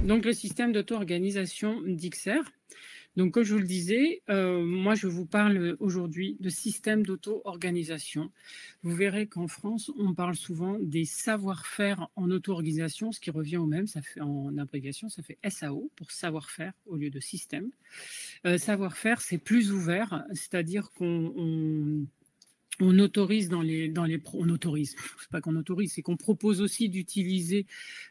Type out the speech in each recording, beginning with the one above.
Donc, le système d'auto-organisation d'XR. Donc, comme je vous le disais, moi, je vous parle aujourd'hui de système d'auto-organisation. Vous verrez qu'en France, on parle souvent des savoir-faire en auto-organisation, ce qui revient au même, ça fait, en abréviation, ça fait SAO pour savoir-faire au lieu de système. Savoir-faire, c'est plus ouvert, c'est-à-dire on autorise on autorise, c'est pas qu'on autorise, c'est qu'on propose aussi d'utiliser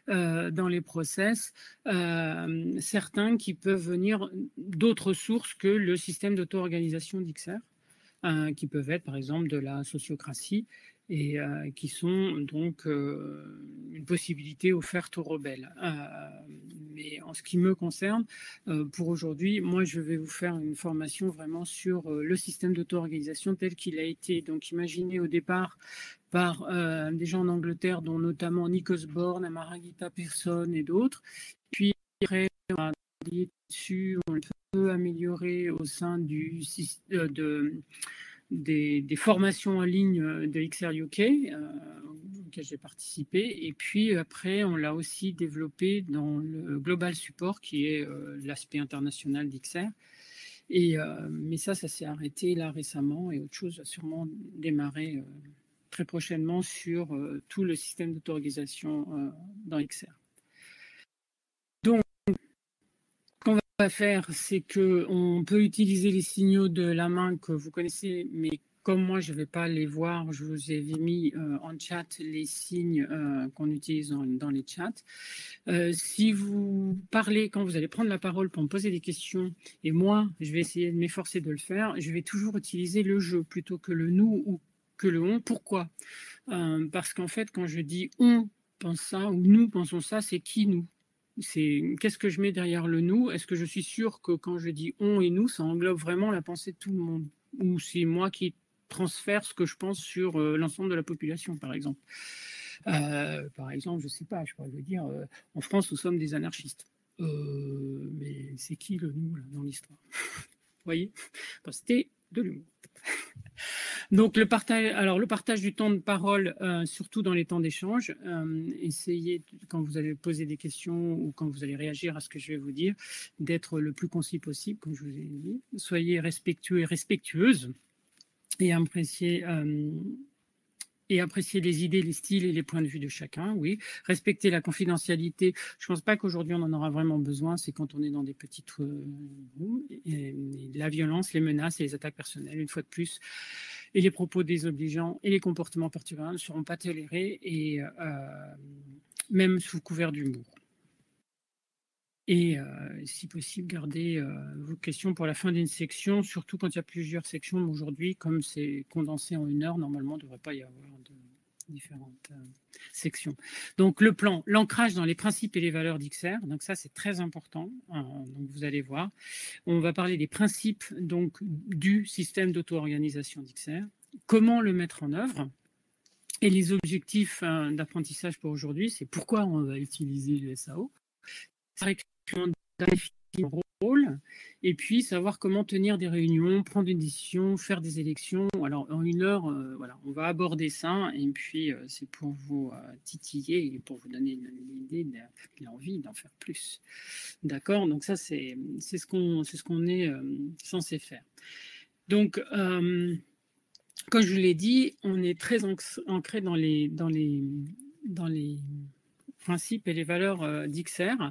dans les process certains qui peuvent venir d'autres sources que le système d'auto-organisation d'XR, qui peuvent être par exemple de la sociocratie et qui sont donc une possibilité offerte aux rebelles. Mais en ce qui me concerne, pour aujourd'hui, moi je vais vous faire une formation vraiment sur le système d'auto-organisation tel qu'il a été donc imaginé au départ par des gens en Angleterre, dont notamment Nick Osborne, Amaragita Pearson et d'autres. Puis après, on a travaillé dessus, on le peut améliorer au sein des formations en ligne de XR UK, auxquelles j'ai participé. Et puis après, on l'a aussi développé dans le Global Support, qui est l'aspect international d'XR. Mais ça s'est arrêté là récemment et autre chose va sûrement démarrer très prochainement sur tout le système d'auto-organisation dans XR. Donc, ce qu'on va faire, c'est qu'on peut utiliser les signaux de la main que vous connaissez, mais comme moi, je ne vais pas les voir, je vous ai mis en chat les signes qu'on utilise dans les chats. Si vous parlez, quand vous allez prendre la parole pour me poser des questions, et moi, je vais essayer de m'efforcer de le faire, je vais toujours utiliser le je plutôt que le nous ou que le on. Pourquoi ? Parce qu'en fait, quand je dis on pense ça ou nous pensons ça, c'est qui nous ? Qu'est-ce que je mets derrière le nous ? Est-ce que je suis sûr que quand je dis on et nous, ça englobe vraiment la pensée de tout le monde ? Ou c'est moi qui transfère ce que je pense sur l'ensemble de la population, par exemple. Par exemple, je ne sais pas, je pourrais vous dire, en France, nous sommes des anarchistes. Mais c'est qui le nous là, dans l'histoire ? Vous voyez ? C'était de l'humour. Donc, le partage du temps de parole, surtout dans les temps d'échange, essayez, quand vous allez poser des questions ou quand vous allez réagir à ce que je vais vous dire, d'être le plus concis possible, comme je vous ai dit. Soyez respectueux et respectueuses et appréciez les idées, les styles et les points de vue de chacun, oui. Respecter la confidentialité. Je ne pense pas qu'aujourd'hui on en aura vraiment besoin. C'est quand on est dans des petites la violence, les menaces et les attaques personnelles, une fois de plus. Et les propos désobligeants et les comportements perturbants ne seront pas tolérés, et même sous couvert d'humour. Et si possible, gardez vos questions pour la fin d'une section, surtout quand il y a plusieurs sections. Aujourd'hui, comme c'est condensé en 1 heure, normalement, il ne devrait pas y avoir de différentes sections. Donc, le plan, l'ancrage dans les principes et les valeurs d'XR. Donc, ça, c'est très important. Donc, vous allez voir. On va parler des principes donc, du système d'auto-organisation d'XR. Comment le mettre en œuvre ? Et les objectifs d'apprentissage pour aujourd'hui, c'est pourquoi on va utiliser le SAO. Définir un rôle, et puis savoir comment tenir des réunions, prendre une décision, faire des élections. Alors en 1 heure, voilà, on va aborder ça, et puis c'est pour vous titiller et pour vous donner l'idée, l'envie d'en faire plus. D'accord ? Donc ça, c'est ce qu'on est censé faire. Donc, comme je vous l'ai dit, on est très ancré dans les principes et les valeurs d'XR.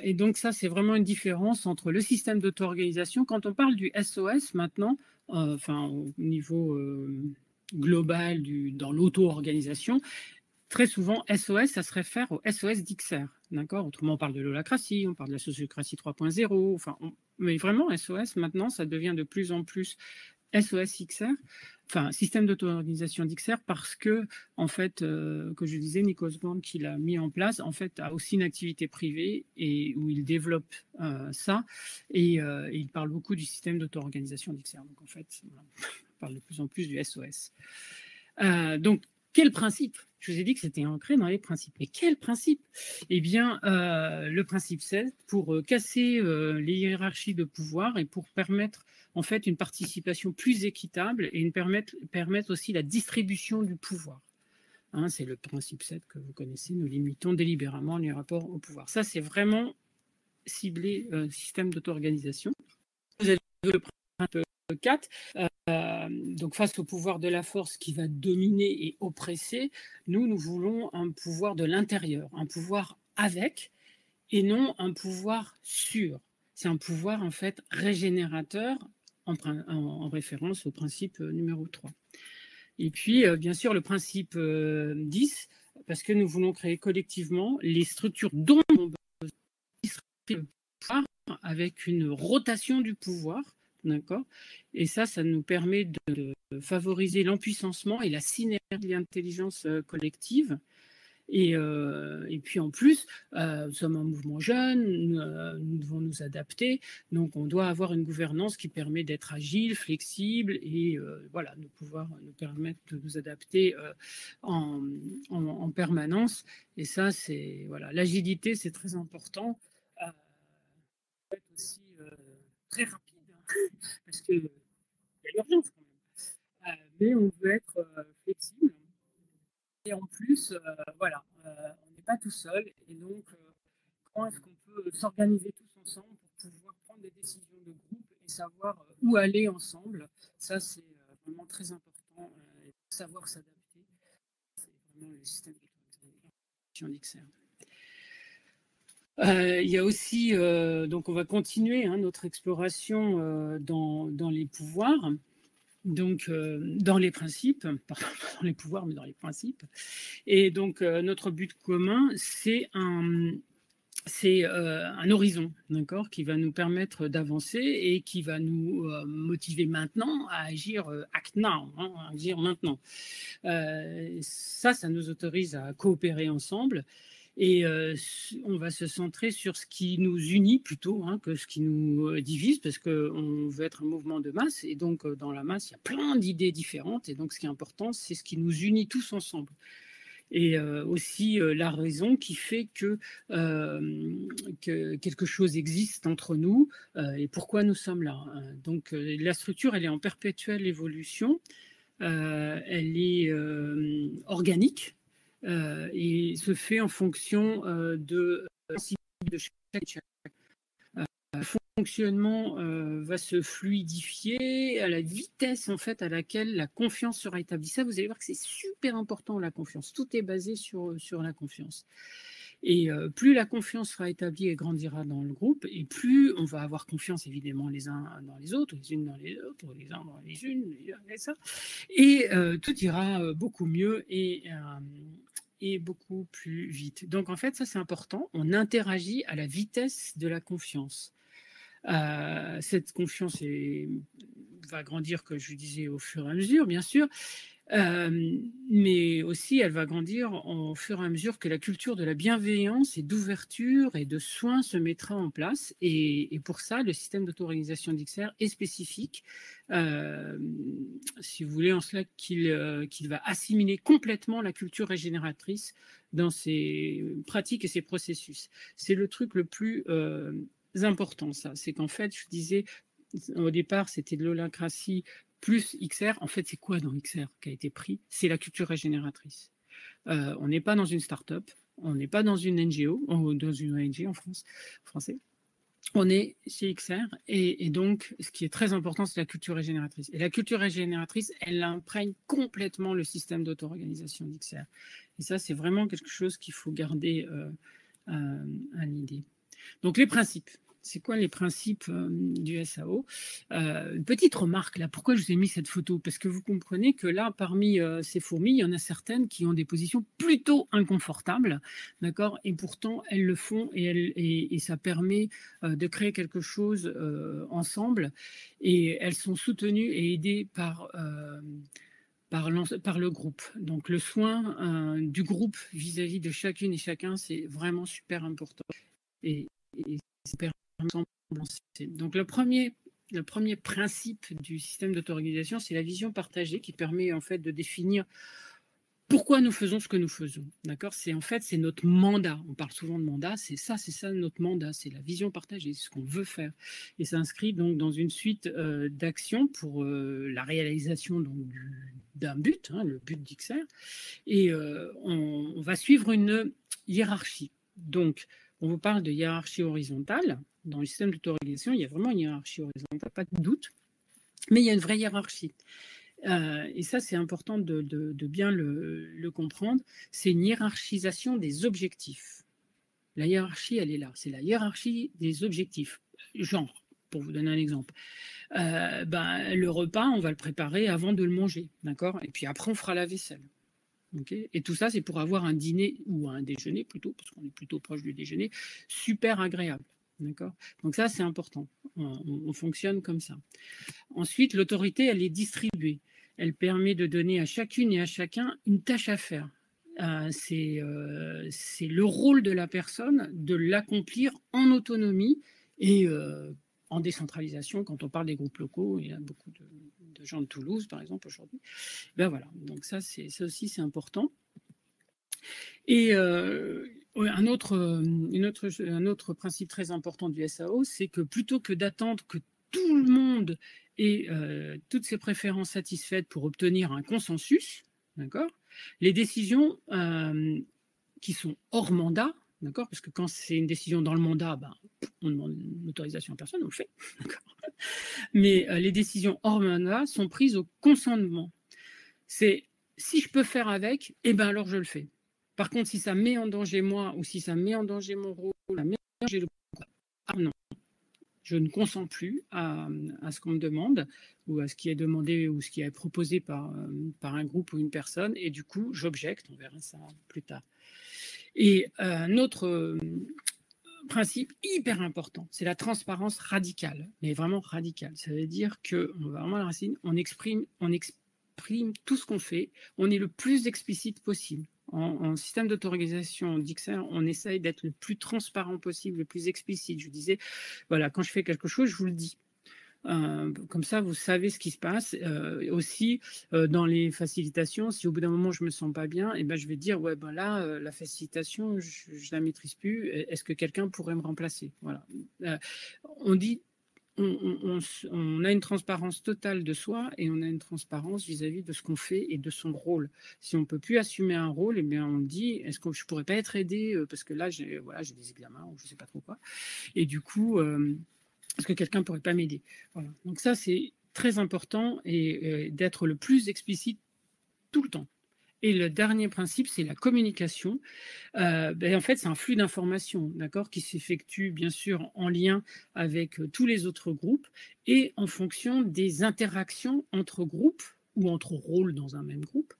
Et donc ça, c'est vraiment une différence entre le système d'auto-organisation. Quand on parle du SOS maintenant, au niveau global dans l'auto-organisation, très souvent, SOS, ça se réfère au SOS d'XR. D'accord ? Autrement, on parle de l'holacratie, on parle de la sociocratie 3.0. Mais vraiment, SOS, maintenant, ça devient de plus en plus SOS XR, système d'auto-organisation d'XR, parce que, en fait, que je disais, Nick Osborne, qui l'a mis en place, en fait, a aussi une activité privée et où il développe ça, et il parle beaucoup du système d'auto-organisation d'XR. Donc, en fait, on parle de plus en plus du SOS. Donc, quel principe ? Je vous ai dit que c'était ancré dans les principes. Et quel principe ? Eh bien, le principe 7, pour casser les hiérarchies de pouvoir et pour permettre en fait une participation plus équitable et permettre aussi la distribution du pouvoir. Hein, c'est le principe 7 que vous connaissez, nous limitons délibérément les rapports au pouvoir. Ça, c'est vraiment ciblé système d'auto-organisation. Vous avez le principe 4, donc face au pouvoir de la force qui va dominer et oppresser, nous voulons un pouvoir de l'intérieur, un pouvoir avec, et non un pouvoir sur. C'est un pouvoir en fait régénérateur en référence au principe numéro 3. Et puis, bien sûr, le principe 10, parce que nous voulons créer collectivement les structures dont on besoin avec une rotation du pouvoir, d'accord. Et ça nous permet de favoriser l'empuissancement et la synergie de l'intelligence collective. Et puis en plus, nous sommes un mouvement jeune, nous devons nous adapter, donc on doit avoir une gouvernance qui permet d'être agile, flexible et voilà, de pouvoir nous permettre de nous adapter en permanence. Et ça, c'est voilà, l'agilité, c'est très important. Aussi très rapide, hein, parce qu'il y a l'urgence quand même. Mais on veut être flexible. Et en plus, voilà, on n'est pas tout seul. Et donc, comment est-ce qu'on peut s'organiser tous ensemble pour pouvoir prendre des décisions de groupe et savoir où aller ensemble. Ça, c'est vraiment très important. Savoir s'adapter. C'est vraiment le système d'XR. Il y a aussi, donc on va continuer notre exploration dans les pouvoirs, donc dans les principes, pardon, pas dans les pouvoirs, mais dans les principes. Et donc notre but commun, c'est un horizon, d'accord, qui va nous permettre d'avancer et qui va nous motiver maintenant à agir act now, hein, à agir maintenant. Ça nous autorise à coopérer ensemble. Et on va se centrer sur ce qui nous unit plutôt que ce qui nous divise, parce qu'on veut être un mouvement de masse. Et donc, dans la masse, il y a plein d'idées différentes. Et donc, ce qui est important, c'est ce qui nous unit tous ensemble. Et aussi la raison qui fait que quelque chose existe entre nous et pourquoi nous sommes là. Donc, la structure, elle est en perpétuelle évolution. Elle est organique. Et se fait en fonction de chaque. Le fonctionnement va se fluidifier à la vitesse en fait à laquelle la confiance sera établie. Ça, vous allez voir que c'est super important, la confiance. Tout est basé sur la confiance. Et plus la confiance sera établie et grandira dans le groupe, et plus on va avoir confiance évidemment les uns dans les autres, les unes dans les autres, les uns dans les unes, et ça. Et tout ira beaucoup mieux et beaucoup plus vite. Donc en fait, ça c'est important. On interagit à la vitesse de la confiance. Cette confiance va grandir, comme je vous disais, au fur et à mesure, bien sûr. Mais aussi, elle va grandir au fur et à mesure que la culture de la bienveillance et d'ouverture et de soins se mettra en place. Et pour ça, le système d'auto-organisation d'XR est spécifique, si vous voulez, en cela qu'il va assimiler complètement la culture régénératrice dans ses pratiques et ses processus. C'est le truc le plus important, ça. C'est qu'en fait, je disais, au départ, c'était de l'holacratie plus XR. En fait, c'est quoi dans XR qui a été pris? C'est la culture régénératrice. On n'est pas dans une start-up, on n'est pas dans une NGO, dans une ONG en français. On est chez XR et donc, ce qui est très important, c'est la culture régénératrice. Et la culture régénératrice, elle imprègne complètement le système d'auto-organisation d'XR. Et ça, c'est vraiment quelque chose qu'il faut garder à l'idée. Donc, les principes. C'est quoi les principes du SAO? Une petite remarque là, pourquoi je vous ai mis cette photo? Parce que vous comprenez que là, parmi ces fourmis, il y en a certaines qui ont des positions plutôt inconfortables, d'accord? Et pourtant, elles le font et ça permet de créer quelque chose ensemble. Et elles sont soutenues et aidées par le groupe. Donc le soin du groupe vis-à-vis de chacune et chacun, c'est vraiment super important. Et ça permet donc le premier principe du système d'auto-organisation, c'est la vision partagée qui permet en fait de définir pourquoi nous faisons ce que nous faisons. D'accord? En fait, c'est notre mandat. On parle souvent de mandat. C'est ça notre mandat. C'est la vision partagée, c'est ce qu'on veut faire. Et ça s'inscrit donc dans une suite d'actions pour la réalisation d'un but, hein, le but d'XR. Et on va suivre une hiérarchie. Donc, on vous parle de hiérarchie horizontale. Dans le système d'auto-organisation, il y a vraiment une hiérarchie horizontale, pas de doute. Mais il y a une vraie hiérarchie. Et ça, c'est important de bien le comprendre. C'est une hiérarchisation des objectifs. La hiérarchie, elle est là. C'est la hiérarchie des objectifs. Genre, pour vous donner un exemple, le repas, on va le préparer avant de le manger, d'accord? Et puis après, on fera la vaisselle. Okay, et tout ça, c'est pour avoir un dîner ou un déjeuner plutôt, parce qu'on est plutôt proche du déjeuner, super agréable. D'accord? Donc ça, c'est important. On fonctionne comme ça. Ensuite, l'autorité, elle est distribuée. Elle permet de donner à chacune et à chacun une tâche à faire. C'est le rôle de la personne de l'accomplir en autonomie et en décentralisation. Quand on parle des groupes locaux, il y a beaucoup de gens de Toulouse, par exemple, aujourd'hui. Ben voilà, donc ça aussi, c'est important. Et un autre principe très important du SAO, c'est que plutôt que d'attendre que tout le monde ait toutes ses préférences satisfaites pour obtenir un consensus, d'accord, les décisions qui sont hors mandat, d'accord, parce que quand c'est une décision dans le mandat, on demande une autorisation à personne, on le fait, d'accord. Mais les décisions hors mandat sont prises au consentement. C'est si je peux faire avec, alors je le fais. Par contre, si ça met en danger moi ou si ça met en danger mon rôle, ça met en danger le groupe, non, je ne consens plus à ce qu'on me demande ou à ce qui est demandé ou ce qui est proposé par un groupe ou une personne, et du coup, j'objecte. On verra ça plus tard. Et un autre principe hyper important, c'est la transparence radicale, mais vraiment radicale. Ça veut dire qu'on va vraiment à la racine, on exprime tout ce qu'on fait, on est le plus explicite possible. En système d'auto-organisation d'XR, on essaye d'être le plus transparent possible, le plus explicite. Je disais, voilà, quand je fais quelque chose, je vous le dis. Comme ça, vous savez ce qui se passe. Aussi, dans les facilitations, si au bout d'un moment je me sens pas bien, je vais dire ouais là la facilitation je la maîtrise plus. Est-ce que quelqu'un pourrait me remplacer? Voilà. On dit on a une transparence totale de soi et on a une transparence vis-à-vis de ce qu'on fait et de son rôle. Si on ne peut plus assumer un rôle, on dit est-ce que je ne pourrais pas être aidé parce que là j'ai des examens ou je ne sais pas trop quoi. Et du coup, est-ce que quelqu'un ne pourrait pas m'aider? Voilà. Donc ça, c'est très important et d'être le plus explicite tout le temps. Et le dernier principe, c'est la communication. En fait, c'est un flux d'informations, d'accord, qui s'effectue bien sûr en lien avec tous les autres groupes et en fonction des interactions entre groupes ou entre rôles dans un même groupe,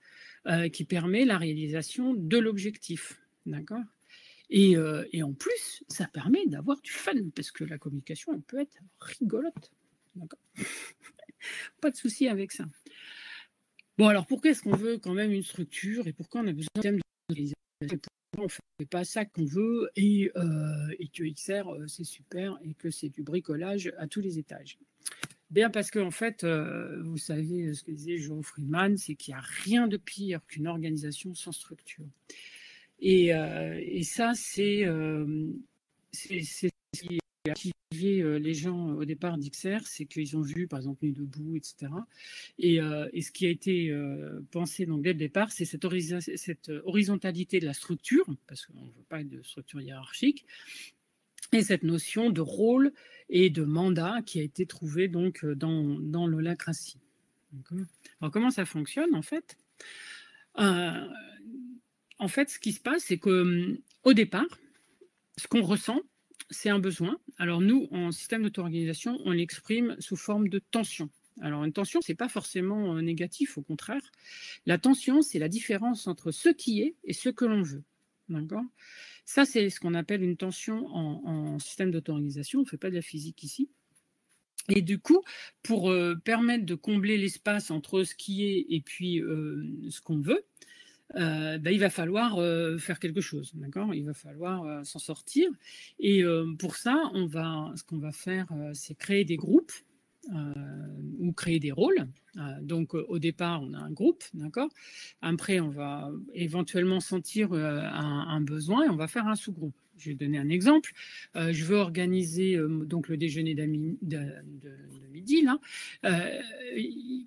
qui permet la réalisation de l'objectif, d'accord. Et en plus, ça permet d'avoir du fun parce que la communication, elle peut être rigolote, d'accord. Pas de souci avec ça. Bon, alors pourquoi est-ce qu'on veut quand même une structure et pourquoi on a besoin d'un système d'organisation? Pourquoi on ne fait pas ça qu'on veut et que XR, c'est super et que c'est du bricolage à tous les étages? Bien parce que en fait, vous savez ce que disait Joe Friedman, c'est qu'il n'y a rien de pire qu'une organisation sans structure. Et ça, c'est ce qui a activé les gens au départ d'XR, c'est qu'ils ont vu, par exemple, Nuit debout, etc. Et ce qui a été pensé donc, dès le départ, c'est cette horizontalité de la structure, parce qu'on ne veut pas de structure hiérarchique, et cette notion de rôle et de mandat qui a été trouvée donc, dans l'holacratie. Alors, comment ça fonctionne, en fait? En fait, ce qui se passe, c'est qu'au départ, ce qu'on ressent, c'est un besoin. Alors nous, en système d'auto-organisation, on l'exprime sous forme de tension. Alors une tension, ce n'est pas forcément négatif, au contraire. La tension, c'est la différence entre ce qui est et ce que l'on veut. D'accord ? Ça, c'est ce qu'on appelle une tension en système d'auto-organisation. On ne fait pas de la physique ici. Et du coup, pour permettre de combler l'espace entre ce qui est et puis ce qu'on veut, il va falloir faire quelque chose, d'accord? Il va falloir s'en sortir. Et pour ça, ce qu'on va faire, c'est créer des groupes ou créer des rôles. Donc, au départ, on a un groupe, d'accord. Après, on va éventuellement sentir un besoin et on va faire un sous-groupe. Je vais donner un exemple. Je veux organiser donc le déjeuner de midi là.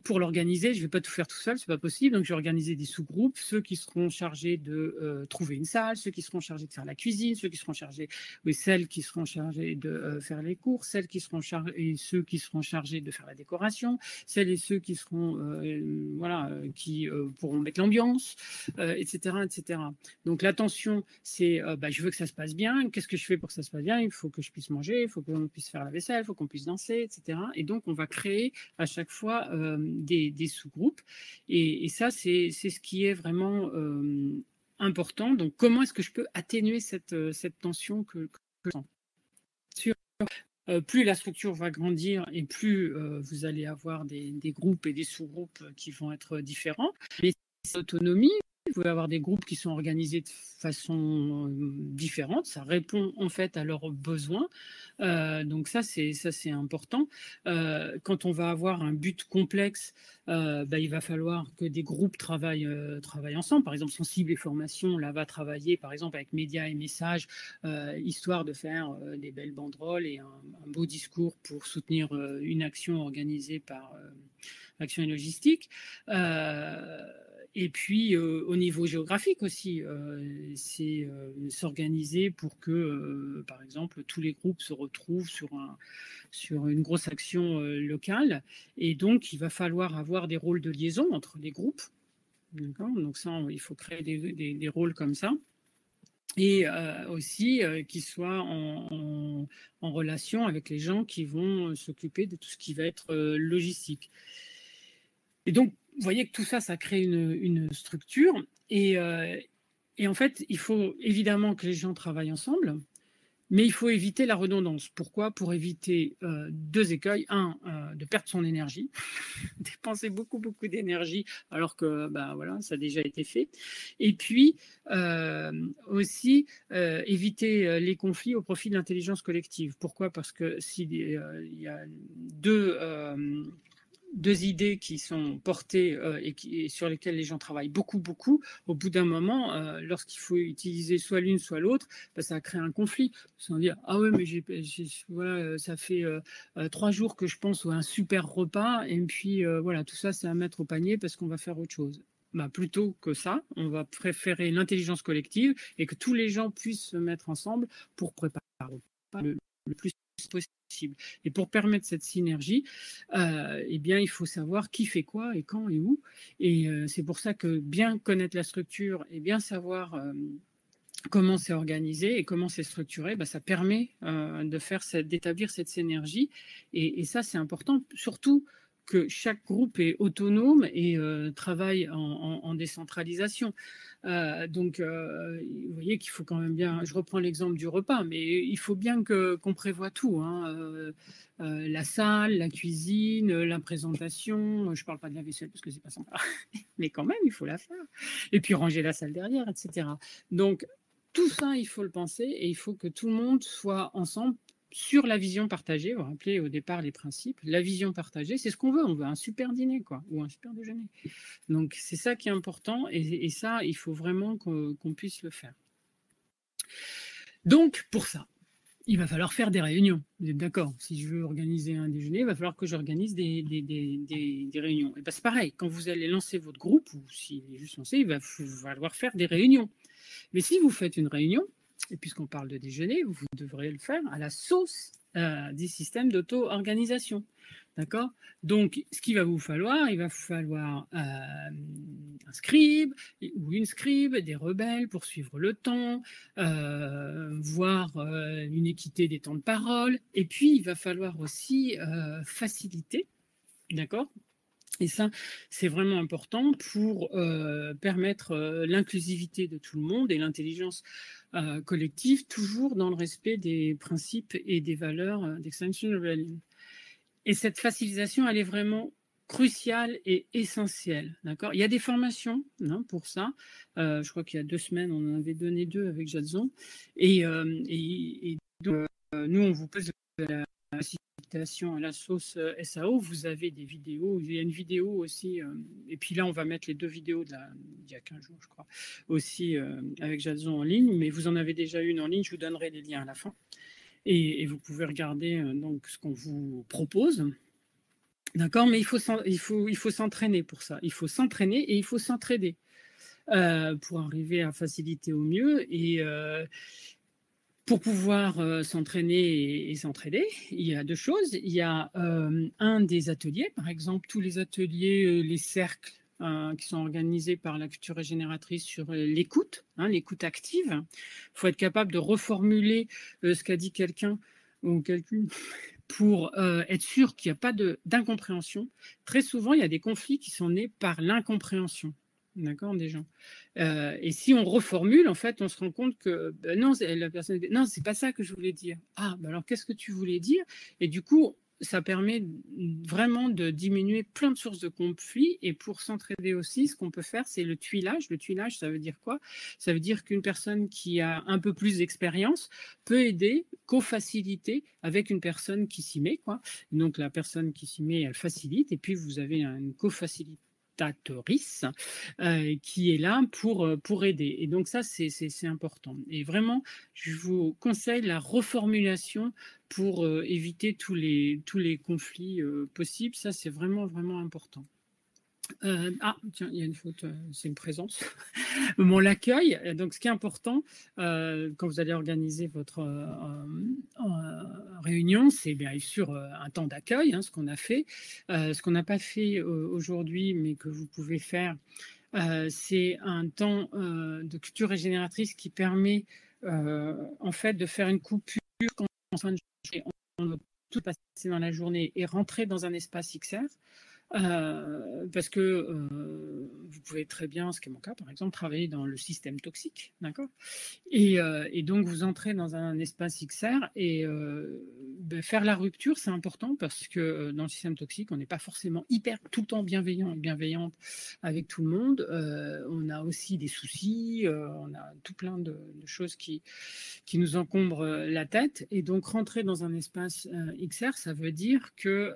Pour l'organiser, je ne vais pas tout faire tout seul, c'est pas possible. Donc, je vais organiser des sous-groupes. Ceux qui seront chargés de trouver une salle, ceux qui seront chargés de faire la cuisine, ceux qui seront chargés, oui, celles qui seront chargées de faire les courses, celles qui seront chargées et ceux qui seront chargés de faire la décoration, celles et ceux qui seront qui pourront mettre l'ambiance, etc., etc. Donc l'attention, c'est je veux que ça se passe bien. Qu'est-ce que je fais pour que ça se passe bien? Il faut que je puisse manger, il faut qu'on puisse faire la vaisselle, il faut qu'on puisse danser, etc. Et donc on va créer à chaque fois des sous-groupes. Et ça, c'est ce qui est vraiment important. Donc comment est-ce que je peux atténuer cette tension que je sens? Plus la structure va grandir et plus vous allez avoir des groupes et des sous-groupes qui vont être différents. Mais c'est autonomie. Vous pouvez avoir des groupes qui sont organisés de façon différente. Ça répond en fait à leurs besoins. Donc ça, c'est important. Quand on va avoir un but complexe, il va falloir que des groupes travaillent ensemble. Par exemple, Sensible et Formation, là, va travailler par exemple avec médias et messages, histoire de faire des belles banderoles et un beau discours pour soutenir une action organisée par Action et Logistique. Et puis, au niveau géographique aussi, c'est s'organiser pour que, par exemple, tous les groupes se retrouvent sur une grosse action locale. Et donc, il va falloir avoir des rôles de liaison entre les groupes. Donc ça, il faut créer des rôles comme ça. Et aussi qui soient en relation avec les gens qui vont s'occuper de tout ce qui va être logistique. Et donc, vous voyez que tout ça, ça crée une structure. Et en fait, il faut évidemment que les gens travaillent ensemble, mais il faut éviter la redondance. Pourquoi? Pour éviter deux écueils. Un, de perdre son énergie, dépenser beaucoup d'énergie alors que voilà, ça a déjà été fait. Et puis aussi éviter les conflits au profit de l'intelligence collective. Pourquoi? Parce que s'il y a deux idées qui sont portées et sur lesquelles les gens travaillent beaucoup, au bout d'un moment, lorsqu'il faut utiliser soit l'une, soit l'autre, ça crée un conflit. Sans dire, ah ouais, mais voilà, ça fait 3 jours que je pense à un super repas, et puis voilà, tout ça, c'est à mettre au panier parce qu'on va faire autre chose. Plutôt que ça, on va préférer l'intelligence collective et que tous les gens puissent se mettre ensemble pour préparer le plus possible. Et pour permettre cette synergie, il faut savoir qui fait quoi et quand et où. Et c'est pour ça que bien connaître la structure et bien savoir comment c'est organisé et comment c'est structuré, ça permet d'établir cette synergie. Et ça, c'est important, surtout que chaque groupe est autonome et travaille en décentralisation. Donc, vous voyez qu'il faut quand même bien, je reprends l'exemple du repas, mais il faut bien qu'on prévoit tout, la salle, la cuisine, la présentation, je ne parle pas de la vaisselle parce que c'est pas sympa, mais quand même, il faut la faire. Et puis ranger la salle derrière, etc. Donc, tout ça, il faut le penser et il faut que tout le monde soit ensemble sur la vision partagée. Vous vous rappelez au départ les principes. La vision partagée, c'est ce qu'on veut. On veut un super dîner, ou un super déjeuner. Donc, c'est ça qui est important et ça, il faut vraiment qu'on puisse le faire. Donc, pour ça, il va falloir faire des réunions. Vous êtes d'accord? Si je veux organiser un déjeuner, il va falloir que j'organise des réunions. Et c'est pareil, quand vous allez lancer votre groupe, ou s'il est juste lancé, il va falloir faire des réunions. Mais si vous faites une réunion, et puisqu'on parle de déjeuner, vous devrez le faire à la sauce des systèmes d'auto-organisation. D'accord? Donc, ce qu'il va vous falloir, il va vous falloir un scribe ou une scribe, des rebelles pour suivre le temps, voir une équité des temps de parole. Et puis, il va falloir aussi faciliter, d'accord? Et ça, c'est vraiment important pour permettre l'inclusivité de tout le monde et l'intelligence collective, toujours dans le respect des principes et des valeurs d'Extinction Rebellion. Et cette facilitation, elle est vraiment cruciale et essentielle. D'accord? Il y a des formations pour ça. Je crois qu'il y a 2 semaines, on en avait donné 2 avec Jadson. Et donc, nous, on vous pose la adaptation à la sauce SAO, vous avez des vidéos. Il y a une vidéo aussi, et puis là, on va mettre les 2 vidéos d'il y a 15 jours, je crois, aussi avec Jason en ligne, mais vous en avez déjà une en ligne, je vous donnerai les liens à la fin. Et vous pouvez regarder donc ce qu'on vous propose. D'accord, mais il faut s'entraîner pour ça. Il faut s'entraîner et il faut s'entraider pour arriver à faciliter au mieux. Et pour pouvoir s'entraîner et s'entraider, il y a 2 choses. Il y a un des ateliers, par exemple, tous les ateliers, les cercles qui sont organisés par la culture régénératrice sur l'écoute, l'écoute active. Il faut être capable de reformuler ce qu'a dit quelqu'un ou quelqu'une pour être sûr qu'il n'y a pas d'incompréhension. Très souvent, il y a des conflits qui sont nés par l'incompréhension. D'accord, des gens. Et si on reformule, en fait, on se rend compte que non, la personne dit non, c'est pas ça que je voulais dire. Ah, bah alors qu'est-ce que tu voulais dire? Et du coup, ça permet vraiment de diminuer plein de sources de conflits. Et pour s'entraider aussi, ce qu'on peut faire, c'est le tuilage. Le tuilage, ça veut dire quoi? Ça veut dire qu'une personne qui a un peu plus d'expérience peut aider, co-faciliter avec une personne qui s'y met, quoi. Donc la personne qui s'y met, elle facilite, et puis vous avez une co-facilitatrice qui est là pour aider. Et donc ça, c'est important. Et vraiment, je vous conseille la reformulation pour éviter tous les conflits possibles. Ça, c'est vraiment, vraiment important. Tiens, il y a une faute, c'est une présence. Bon, l'accueil, donc ce qui est important quand vous allez organiser votre réunion, c'est bien sûr un temps d'accueil, ce qu'on a fait. Ce qu'on n'a pas fait aujourd'hui, mais que vous pouvez faire, c'est un temps de culture régénératrice qui permet en fait de faire une coupure quand en fin de journée, on va tout passer dans la journée et rentrer dans un espace XR. Parce que vous pouvez très bien, ce qui est mon cas par exemple, travailler dans le système toxique, d'accord, et donc vous entrez dans un espace XR et faire la rupture, c'est important parce que dans le système toxique, on n'est pas forcément hyper tout le temps bienveillant et bienveillante avec tout le monde. On a aussi des soucis, on a tout plein de choses qui nous encombrent la tête. Et donc rentrer dans un espace XR, ça veut dire que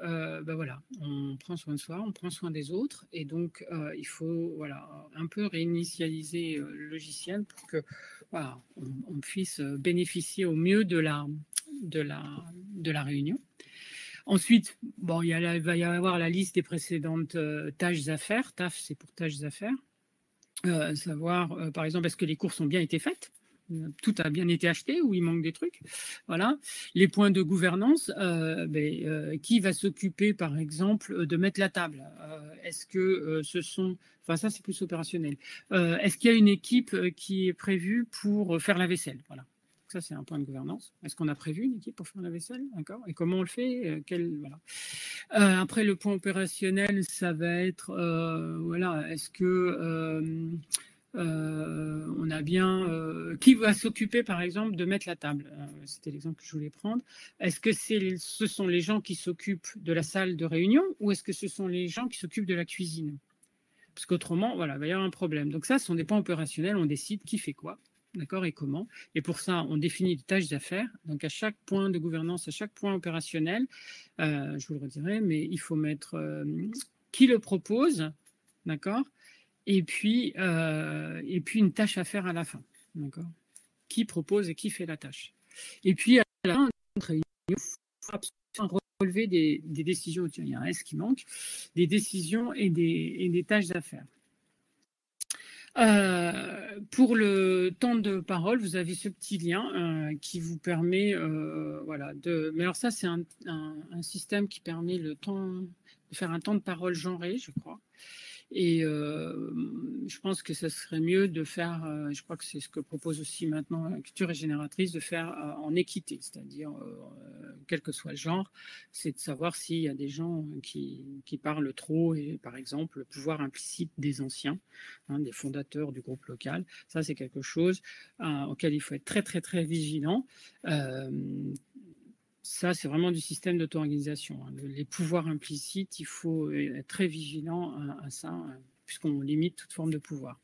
voilà, on prend soin de soi, on prend soin des autres. Et donc il faut un peu réinitialiser le logiciel pour que on puisse bénéficier au mieux de la réunion. Ensuite, il va y avoir la liste des précédentes tâches à faire. TAF, c'est pour tâches à faire. Savoir, par exemple, est-ce que les courses ont bien été faites? Tout a bien été acheté ou il manque des trucs? Voilà. Les points de gouvernance, qui va s'occuper, par exemple, de mettre la table? Est-ce que ce sont... Enfin, ça, c'est plus opérationnel. Est-ce qu'il y a une équipe qui est prévue pour faire la vaisselle? Voilà. Ça, c'est un point de gouvernance. Est-ce qu'on a prévu une équipe pour faire la vaisselle? D'accord. Et comment on le fait? Voilà. Après, le point opérationnel, ça va être, est-ce que on a bien... qui va s'occuper, par exemple, de mettre la table? C'était l'exemple que je voulais prendre. Est-ce que ce sont les gens qui s'occupent de la salle de réunion ou est-ce que ce sont les gens qui s'occupent de la cuisine? Parce qu'autrement, il va y avoir un problème. Donc ça, ce sont des points opérationnels. On décide qui fait quoi. D'accord, et comment. Et pour ça, on définit des tâches à faire. Donc, à chaque point de gouvernance, à chaque point opérationnel, je vous le redirai, mais il faut mettre qui le propose, d'accord, et puis une tâche à faire à la fin, d'accord. Qui propose et qui fait la tâche. Et puis, à la fin de notre réunion, il faut absolument relever des décisions. Tiens, il y a un S qui manque, des décisions et des tâches à faire. Pour le temps de parole, vous avez ce petit lien qui vous permet, mais alors ça, c'est un système qui permet de faire un temps de parole genré, je crois. Et je pense que ce serait mieux de faire, je crois que c'est ce que propose aussi maintenant la culture régénératrice, de faire en équité, c'est-à-dire, quel que soit le genre, c'est de savoir s'il y a des gens qui parlent trop, et par exemple le pouvoir implicite des anciens, des fondateurs du groupe local. Ça, c'est quelque chose auquel il faut être très, très, très vigilant. Ça, c'est vraiment du système d'auto-organisation. Les pouvoirs implicites, il faut être très vigilant à ça, puisqu'on limite toute forme de pouvoir.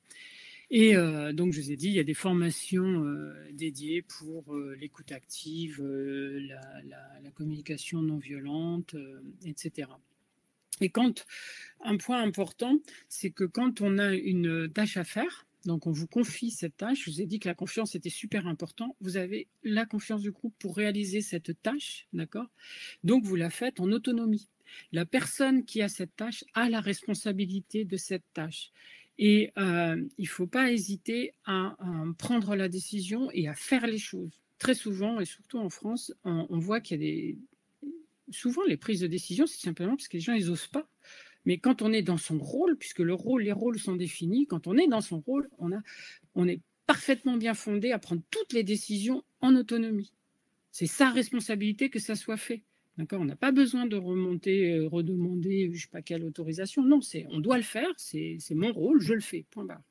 Et donc, je vous ai dit, il y a des formations dédiées pour l'écoute active, la communication non violente, etc. Et un point important, c'est que quand on a une tâche à faire, donc on vous confie cette tâche, je vous ai dit que la confiance était super important, vous avez la confiance du groupe pour réaliser cette tâche, d'accord? Donc vous la faites en autonomie. La personne qui a cette tâche a la responsabilité de cette tâche. Et il ne faut pas hésiter à prendre la décision et à faire les choses. Très souvent, et surtout en France, on voit qu'il y a des... Souvent, les prises de décision, c'est simplement parce que les gens, ils n'osent pas. Mais quand on est dans son rôle, puisque les rôles sont définis, quand on est dans son rôle, on est parfaitement bien fondé à prendre toutes les décisions en autonomie. C'est sa responsabilité que ça soit fait. D'accord, on n'a pas besoin de remonter, redemander, je ne sais pas quelle autorisation. Non, on doit le faire, c'est mon rôle, je le fais, point barre.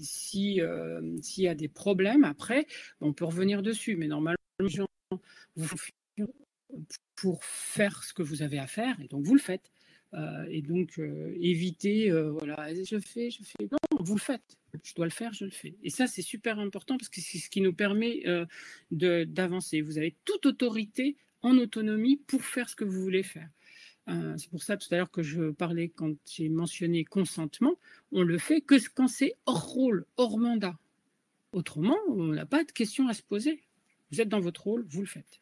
S'il y a des problèmes, après, on peut revenir dessus. Mais normalement, les gens vous font pour faire ce que vous avez à faire, et donc vous le faites. Et donc, éviter, voilà, je fais, non, vous le faites. Je dois le faire, je le fais. Et ça, c'est super important parce que c'est ce qui nous permet d'avancer. Vous avez toute autorité en autonomie pour faire ce que vous voulez faire. C'est pour ça tout à l'heure que je parlais, quand j'ai mentionné consentement, on le fait que quand c'est hors rôle, hors mandat. Autrement, on n'a pas de questions à se poser. Vous êtes dans votre rôle, vous le faites.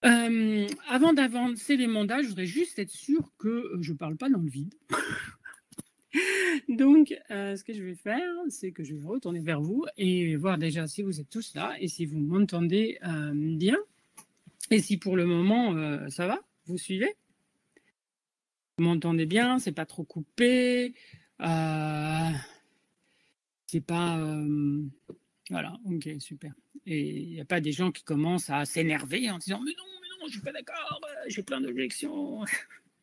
Avant d'avancer les mandats, je voudrais juste être sûre que je ne parle pas dans le vide. Donc, ce que je vais faire, c'est que je vais retourner vers vous et voir déjà si vous êtes tous là et si vous m'entendez bien. Et si pour le moment, ça va, vous suivez? Vous m'entendez bien, c'est pas trop coupé, c'est pas... voilà, ok, super. Et il n'y a pas des gens qui commencent à s'énerver en disant « Mais non, je ne suis pas d'accord, j'ai plein d'objections. »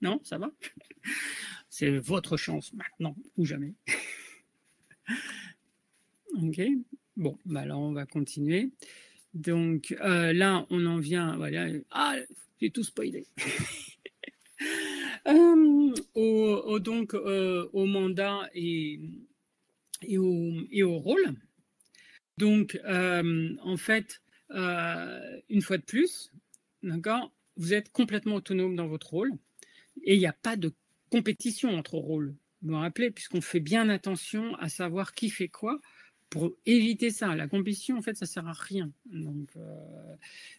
Non, ça va? C'est votre chance maintenant ou jamais. Ok, bon, bah alors on va continuer. Donc là, on en vient, voilà. Ah, j'ai tout spoilé. Donc au mandat et au rôle. Donc en fait, une fois de plus, d'accord, vous êtes complètement autonome dans votre rôle et il n'y a pas de compétition entre rôles. Vous vous rappelez, puisqu'on fait bien attention à savoir qui fait quoi pour éviter ça. La compétition, en fait, ça ne sert à rien. Donc,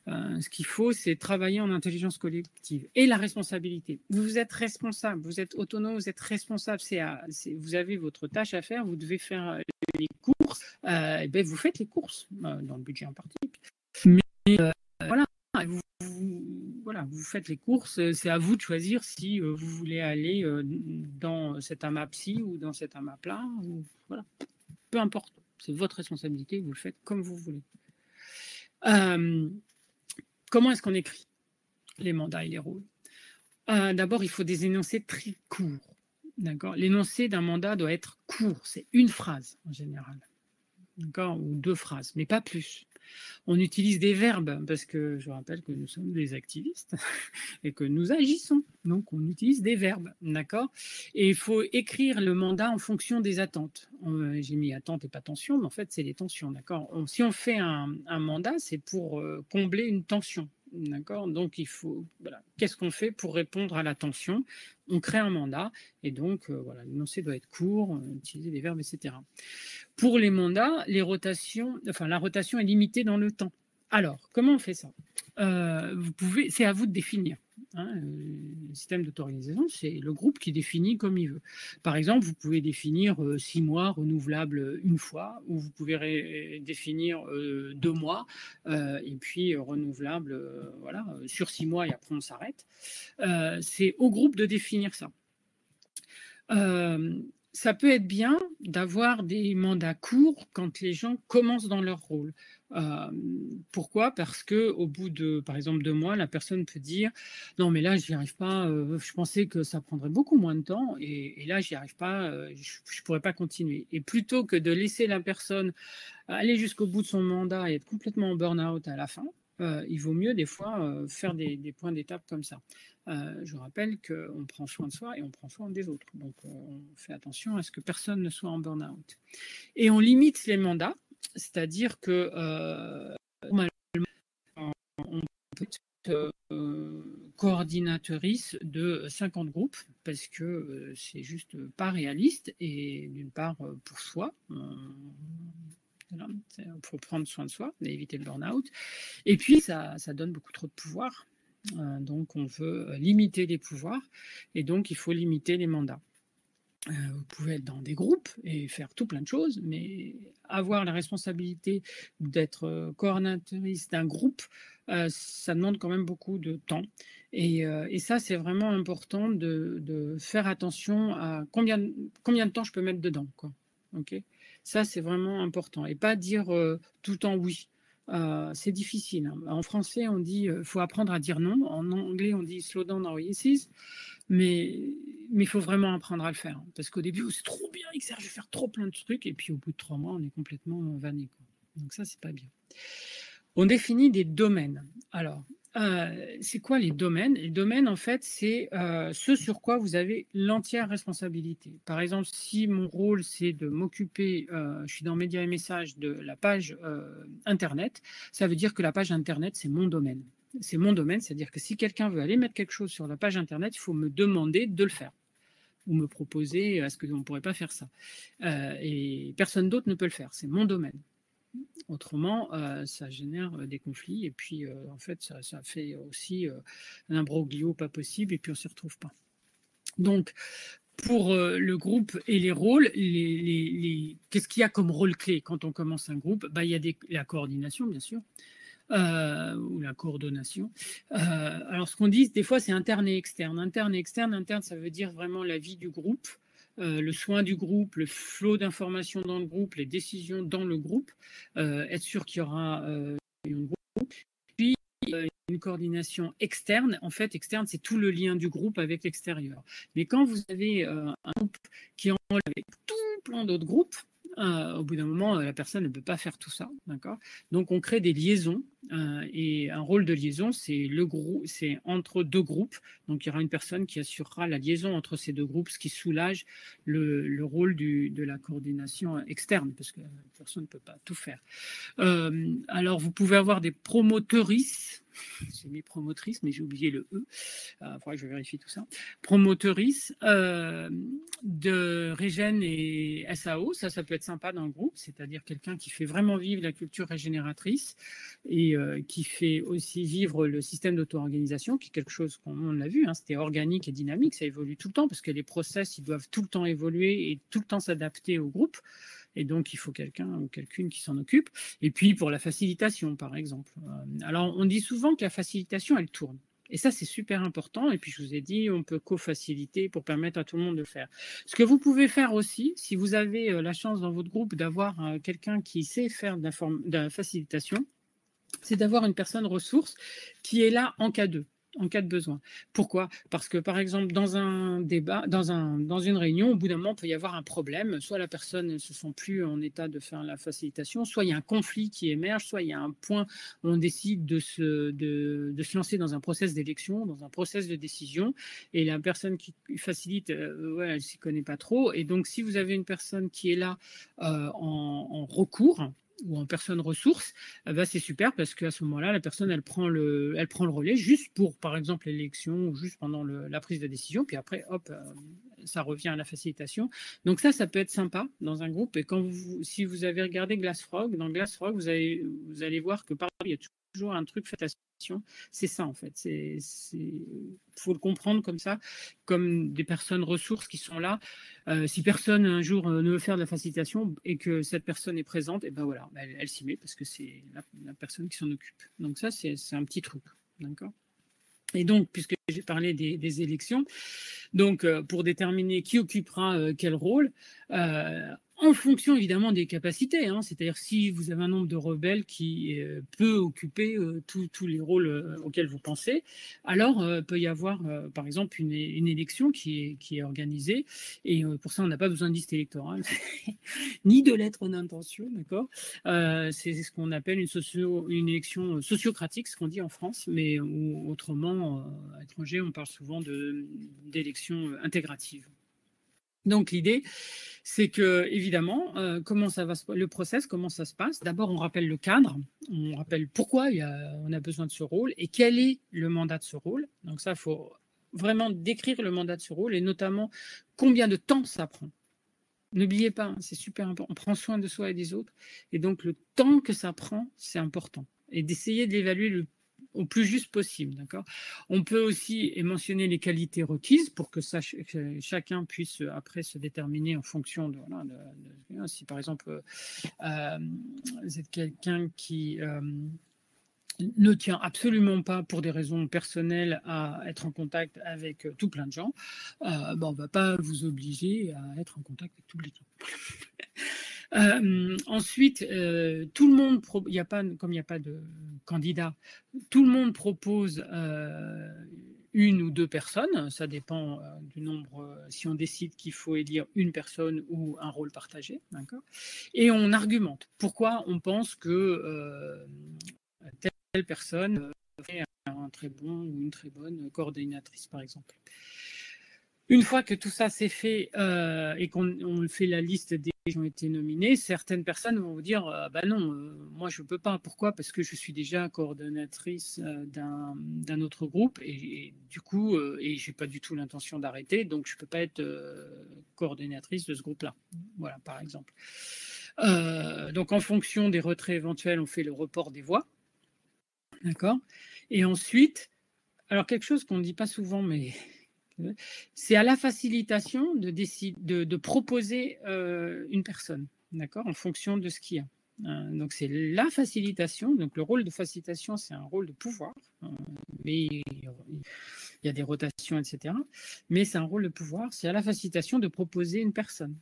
ce qu'il faut, c'est travailler en intelligence collective. Et la responsabilité. Vous êtes responsable, vous êtes autonome, vous êtes responsable. Vous avez votre tâche à faire, vous devez faire les courses. Et ben, vous faites les courses dans le budget imparti. Mais voilà, vous faites les courses. C'est à vous de choisir si vous voulez aller dans cet amas-ci ou dans cet amas-là. Voilà. Peu importe. C'est votre responsabilité. Vous le faites comme vous voulez. Comment est-ce qu'on écrit les mandats et les rôles? D'abord, il faut des énoncés très courts. D'accord. L'énoncé d'un mandat doit être court. C'est une phrase en général. D'accord, ou 2 phrases, mais pas plus. On utilise des verbes parce que je rappelle que nous sommes des activistes et que nous agissons. Donc, on utilise des verbes, d'accord? Et il faut écrire le mandat en fonction des attentes. J'ai mis attente et pas tension, mais en fait, c'est les tensions, d'accord? Si on fait un mandat, c'est pour combler une tension, d'accord? Donc, il faut... Voilà. Qu'est-ce qu'on fait pour répondre à la tension? On crée un mandat et donc, voilà, l'énoncé doit être court, utiliser des verbes, etc. Pour les mandats, la rotation est limitée dans le temps. Alors, comment on fait ça? C'est à vous de définir. Hein, le système d'autorisation, c'est le groupe qui définit comme il veut. Par exemple, vous pouvez définir 6 mois renouvelables une fois, ou vous pouvez définir 2 mois, et puis renouvelable voilà, sur 6 mois et après on s'arrête. C'est au groupe de définir ça. Ça peut être bien d'avoir des mandats courts quand les gens commencent dans leur rôle. Pourquoi? Parce qu'au bout de, par exemple, 2 mois, la personne peut dire « Non, mais là, je n'y arrive pas, je pensais que ça prendrait beaucoup moins de temps et là, je n'y arrive pas, je ne pourrais pas continuer. » Et plutôt que de laisser la personne aller jusqu'au bout de son mandat et être complètement en burn-out à la fin, il vaut mieux des fois faire des points d'étape comme ça. Je rappelle qu'on prend soin de soi et on prend soin des autres. Donc, on fait attention à ce que personne ne soit en burn-out. Et on limite les mandats, c'est-à-dire que normalement, on peut être coordinatrice de 50 groupes parce que c'est juste pas réaliste et d'une part pour soi. Il faut prendre soin de soi et éviter le burn-out. Et puis, ça donne beaucoup trop de pouvoir. Donc, on veut limiter les pouvoirs et donc il faut limiter les mandats. Vous pouvez être dans des groupes et faire tout plein de choses, mais avoir la responsabilité d'être coordinatrice d'un groupe, ça demande quand même beaucoup de temps. Et ça, c'est vraiment important de faire attention à combien de temps je peux mettre dedans, quoi. Ok. Ça, c'est vraiment important. Et pas dire tout le temps oui. C'est difficile, hein. En français, on dit faut apprendre à dire non. En anglais, on dit slow down our yeses. Mais il faut vraiment apprendre à le faire. Parce qu'au début, c'est trop bien, XR, je vais faire trop plein de trucs. Et puis au bout de 3 mois, on est complètement vanné, quoi. Donc ça, c'est pas bien. On définit des domaines. Alors, c'est quoi les domaines? Les domaines, en fait, c'est ce sur quoi vous avez l'entière responsabilité. Par exemple, si mon rôle, c'est de m'occuper, je suis dans Médias et Messages, de la page Internet, ça veut dire que la page Internet, c'est mon domaine. C'est mon domaine, c'est-à-dire que si quelqu'un veut aller mettre quelque chose sur la page Internet, il faut me demander de le faire ou me proposer est-ce qu'on ne pourrait pas faire ça. Et personne d'autre ne peut le faire, c'est mon domaine. Autrement, ça génère des conflits et puis en fait, ça fait aussi un imbroglio pas possible et puis on ne s'y retrouve pas. Donc, pour le groupe et les rôles, qu'est-ce qu'il y a comme rôle clé quand on commence un groupe? Il y a la coordination, bien sûr. Ou la coordination. Alors, ce qu'on dit, des fois, c'est interne et externe. Interne et externe. Interne, ça veut dire vraiment la vie du groupe, le soin du groupe, le flot d'informations dans le groupe, les décisions dans le groupe, être sûr qu'il y aura un groupe. Puis, une coordination externe. En fait, externe, c'est tout le lien du groupe avec l'extérieur. Mais quand vous avez un groupe qui est en lien avec tout plein d'autres groupes, au bout d'un moment, la personne ne peut pas faire tout ça, d'accord? Donc, on crée des liaisons et un rôle de liaison, c'est entre deux groupes. Donc, il y aura une personne qui assurera la liaison entre ces deux groupes, ce qui soulage le rôle de la coordination externe, parce que la personne ne peut pas tout faire. Alors, vous pouvez avoir des promotrices. J'ai mis promotrice, mais j'ai oublié le E. Il faudra que je vérifie tout ça. Promotrice de Régène et SAO, ça peut être sympa dans le groupe, c'est-à-dire quelqu'un qui fait vraiment vivre la culture régénératrice et qui fait aussi vivre le système d'auto-organisation, qui est quelque chose qu'on l'a vu, hein, c'était organique et dynamique, ça évolue tout le temps parce que les process, ils doivent tout le temps évoluer et tout le temps s'adapter au groupe. Et donc, il faut quelqu'un ou quelqu'une qui s'en occupe. Et puis, pour la facilitation, par exemple. Alors, on dit souvent que la facilitation, elle tourne. Et ça, c'est super important. Et puis, je vous ai dit, on peut co-faciliter pour permettre à tout le monde de le faire. Ce que vous pouvez faire aussi, si vous avez la chance dans votre groupe d'avoir quelqu'un qui sait faire de la facilitation, c'est d'avoir une personne ressource qui est là en cas de besoin. Pourquoi? Parce que, par exemple, dans un débat, dans une réunion, au bout d'un moment, il peut y avoir un problème. Soit la personne ne se sent plus en état de faire la facilitation, soit il y a un conflit qui émerge, soit il y a un point où on décide de se lancer dans un process d'élection, dans un process de décision, et la personne qui facilite, elle ne s'y connaît pas trop. Et donc, si vous avez une personne qui est là en recours, ou en personne ressource, c'est super parce qu'à ce moment-là, la personne, elle prend le relais juste pour, par exemple, l'élection ou juste pendant la prise de décision. Puis après, hop, ça revient à la facilitation. Donc ça peut être sympa dans un groupe. Et si vous avez regardé Glassfrog, dans Glassfrog, vous allez voir que par il y a toujours un truc facilitation. C'est ça, en fait. Il faut le comprendre comme ça, comme des personnes ressources qui sont là. Si personne un jour ne veut faire de la facilitation et que cette personne est présente, et ben voilà, elle s'y met parce que c'est la personne qui s'en occupe. Donc ça, c'est un petit truc, d'accord? Et donc, puisque j'ai parlé des élections, donc pour déterminer qui occupera quel rôle, en fonction évidemment des capacités, hein. C'est-à-dire si vous avez un nombre de rebelles qui peut occuper tous les rôles auxquels vous pensez, alors peut y avoir par exemple une élection qui est organisée, et pour ça on n'a pas besoin de liste électorale ni de lettre d'intention, d'accord. C'est ce qu'on appelle une élection sociocratique, ce qu'on dit en France, mais autrement à l'étranger on parle souvent d'élection intégrative. Donc l'idée, c'est que évidemment, le process, comment ça se passe. D'abord, on rappelle le cadre, on rappelle pourquoi on a besoin de ce rôle et quel est le mandat de ce rôle. Donc ça, il faut vraiment décrire le mandat de ce rôle et notamment combien de temps ça prend. N'oubliez pas, c'est super important. On prend soin de soi et des autres, et donc le temps que ça prend, c'est important. Et d'essayer de l'évaluer au plus juste possible, d'accord. On peut aussi mentionner les qualités requises pour que chacun puisse après se déterminer en fonction de si par exemple vous êtes quelqu'un qui ne tient absolument pas pour des raisons personnelles à être en contact avec tout plein de gens, on ne va pas vous obliger à être en contact avec tous les gens. Ensuite, tout le monde, comme il n'y a pas de candidat, tout le monde propose une ou deux personnes, ça dépend du nombre, si on décide qu'il faut élire une personne ou un rôle partagé, d'accord. Et on argumente pourquoi on pense que telle personne fait un très bon ou une très bonne coordinatrice, par exemple. Une fois que tout ça c'est fait et qu'on fait la liste des gens qui ont été nominés, certaines personnes vont vous dire bah non, moi je ne peux pas. Pourquoi? Parce que je suis déjà coordonnatrice d'un autre groupe et du coup, et je n'ai pas du tout l'intention d'arrêter, donc je ne peux pas être coordonnatrice de ce groupe-là. Voilà, par exemple. Donc en fonction des retraits éventuels, on fait le report des voix. D'accord. Et ensuite, alors quelque chose qu'on ne dit pas souvent, mais c'est à la facilitation de proposer une personne, d'accord, en fonction de ce qu'il y a. Donc c'est la facilitation. Donc le rôle de facilitation, c'est un rôle de pouvoir, mais il y a des rotations, etc. Mais c'est un rôle de pouvoir. C'est à la facilitation de proposer une personne.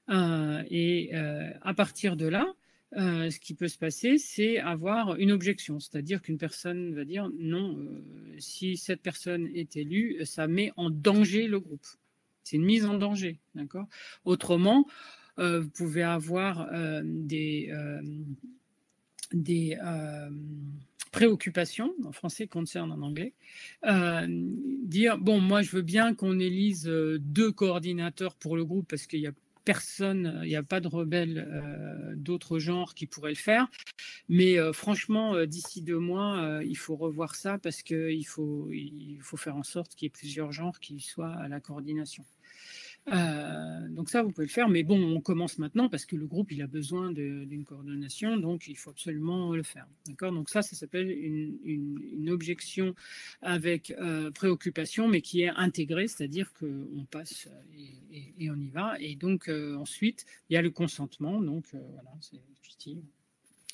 Et à partir de là, ce qui peut se passer, c'est avoir une objection, c'est-à-dire qu'une personne va dire non, si cette personne est élue, ça met en danger le groupe. C'est une mise en danger, d'accord. Autrement, vous pouvez avoir des préoccupations, en français concerne en anglais, dire bon, moi je veux bien qu'on élise 2 coordinateurs pour le groupe parce qu'il y a personne, il n'y a pas de rebelles d'autres genres qui pourraient le faire. Mais franchement, d'ici 2 mois, il faut revoir ça parce qu'il faut faire en sorte qu'il y ait plusieurs genres qui soient à la coordination. Donc ça, vous pouvez le faire, mais bon, on commence maintenant parce que le groupe, il a besoin d'une coordination, donc il faut absolument le faire. D'accord. Donc ça s'appelle une objection avec préoccupation, mais qui est intégrée, c'est-à-dire qu'on passe et on y va. Et donc ensuite, il y a le consentement. Donc voilà,